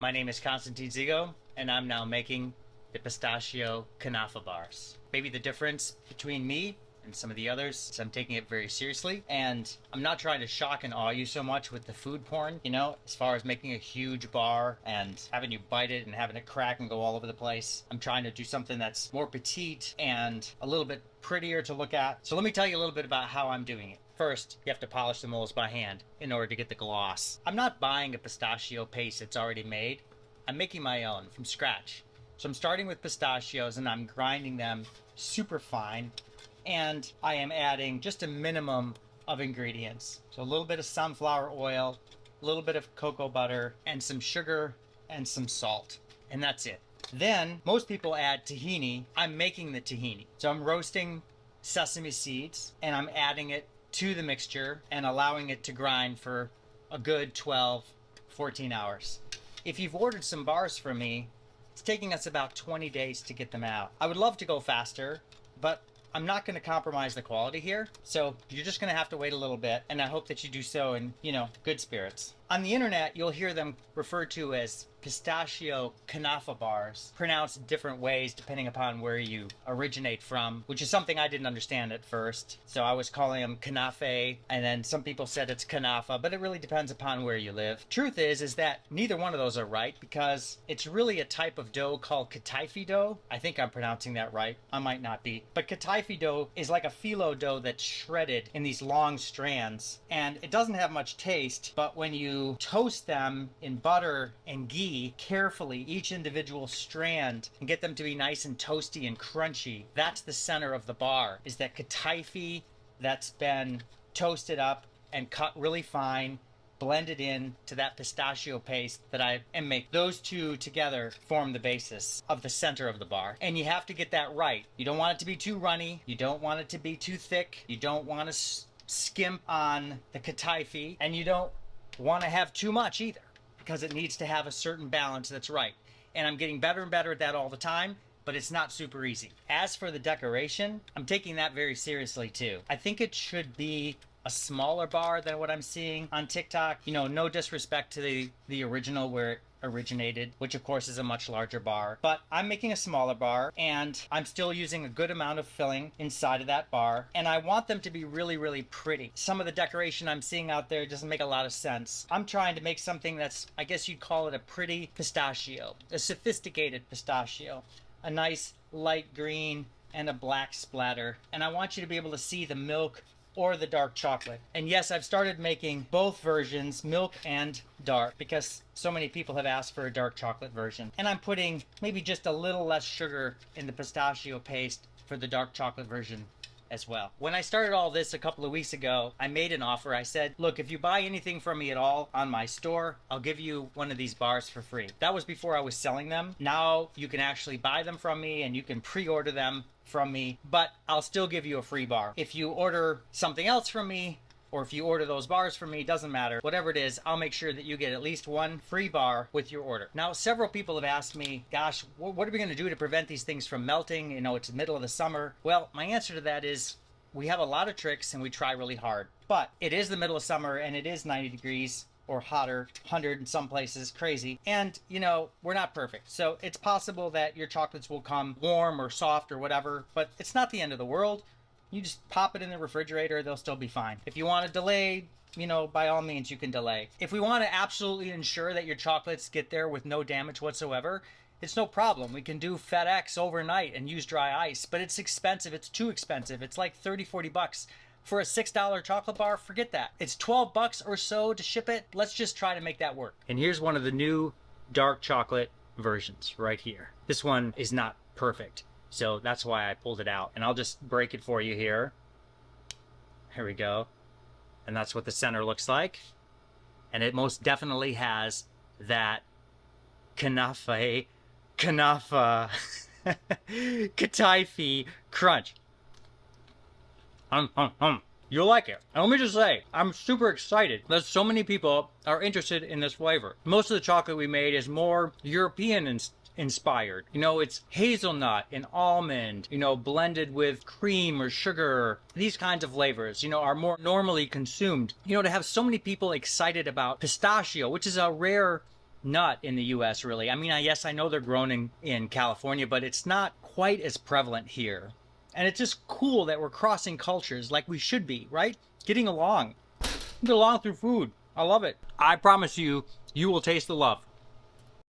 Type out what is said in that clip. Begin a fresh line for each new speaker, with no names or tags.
My name is Constantine Zigo, and I'm now making the Pistachio Kanafeh bars. Maybe the difference between me and some of the others is I'm taking it very seriously, and I'm not trying to shock and awe you so much with the food porn, as far as making a huge bar and having you bite it and having it crack and go all over the place. I'm trying to do something that's more petite and a little bit prettier to look at. So let me tell you a little bit about how I'm doing it. First, you have to polish the molds by hand in order to get the gloss. I'm not buying a pistachio paste that's already made. I'm making my own from scratch. So I'm starting with pistachios and I'm grinding them super fine. And I am adding just a minimum of ingredients. So a little bit of sunflower oil, a little bit of cocoa butter, and some sugar and some salt. And that's it. Then most people add tahini. I'm making the tahini. So I'm roasting sesame seeds and I'm adding it to the mixture and allowing it to grind for a good 12, 14 hours. If you've ordered some bars from me, it's taking us about 20 days to get them out. I would love to go faster, but I'm not going to compromise the quality here. So you're just going to have to wait a little bit, and I hope that you do so in, good spirits. On the internet, you'll hear them referred to as Pistachio Kanafeh bars, pronounced different ways depending upon where you originate from, which is something I didn't understand at first. So I was calling them Kanafeh, and then some people said it's Kanafeh, but it really depends upon where you live. Truth is that neither one of those are right because it's really a type of dough called Kataifi dough. I think I'm pronouncing that right. I might not be. But Kataifi dough is like a phyllo dough that's shredded in these long strands, and it doesn't have much taste, but when you toast them in butter and ghee carefully, each individual strand, and get them to be nice and toasty and crunchy, that's the center of the bar, is that Kataifi that's been toasted up and cut really fine, blended in to that pistachio paste that I am making. Those two together form the basis of the center of the bar. And you have to get that right. You don't want it to be too runny. You don't want it to be too thick. You don't want to skimp on the Kataifi. And you don't want to have too much either, because it needs to have a certain balance that's right. And I'm getting better and better at that all the time, but it's not super easy. As for the decoration, I'm taking that very seriously too. I think it should be a smaller bar than what I'm seeing on TikTok. No disrespect to the original where it originated, which of course is a much larger bar, but I'm making a smaller bar and I'm still using a good amount of filling inside of that bar, and I want them to be really, really pretty. Some of the decoration I'm seeing out there doesn't make a lot of sense. I'm trying to make something that's, I guess you'd call it a pretty pistachio, a sophisticated pistachio, a nice light green and a black splatter, and I want you to be able to see the milk or the dark chocolate. And yes, I've started making both versions, milk and dark, because so many people have asked for a dark chocolate version. And I'm putting maybe just a little less sugar in the pistachio paste for the dark chocolate version as well. When I started all this a couple of weeks ago, I made an offer. I said, look, if you buy anything from me at all on my store, I'll give you one of these bars for free. That was before I was selling them. Now you can actually buy them from me and you can pre-order them from me, but I'll still give you a free bar. If you order something else from me, or if you order those bars from me, doesn't matter. Whatever it is, I'll make sure that you get at least one free bar with your order. Now, several people have asked me, gosh, what are we going to do to prevent these things from melting? It's the middle of the summer. Well, my answer to that is we have a lot of tricks and we try really hard. But it is the middle of summer and it is 90 degrees or hotter, 100 in some places, crazy. And, we're not perfect. So it's possible that your chocolates will come warm or soft or whatever, but it's not the end of the world. You just pop it in the refrigerator, they'll still be fine. If you want to delay, by all means, you can delay. If we want to absolutely ensure that your chocolates get there with no damage whatsoever, it's no problem. We can do FedEx overnight and use dry ice, but it's expensive. It's too expensive. It's like 30, 40 bucks. For a $6 chocolate bar, forget that. It's 12 bucks or so to ship it. Let's just try to make that work. And here's one of the new dark chocolate versions right here. This one is not perfect, so that's why I pulled it out. And I'll just break it for you here. Here we go. And that's what the center looks like. And it most definitely has that Kataifi Kataifi crunch. You'll like it. And let me just say, I'm super excited that so many people are interested in this flavor. Most of the chocolate we made is more European inspired. It's hazelnut and almond, blended with cream or sugar. These kinds of flavors, are more normally consumed. To have so many people excited about pistachio, which is a rare nut in the US, really. I mean, yes, I know they're grown in California, but it's not quite as prevalent here. And it's just cool that we're crossing cultures like we should be, right? Getting along. Get along through food. I love it. I promise you, you will taste the love.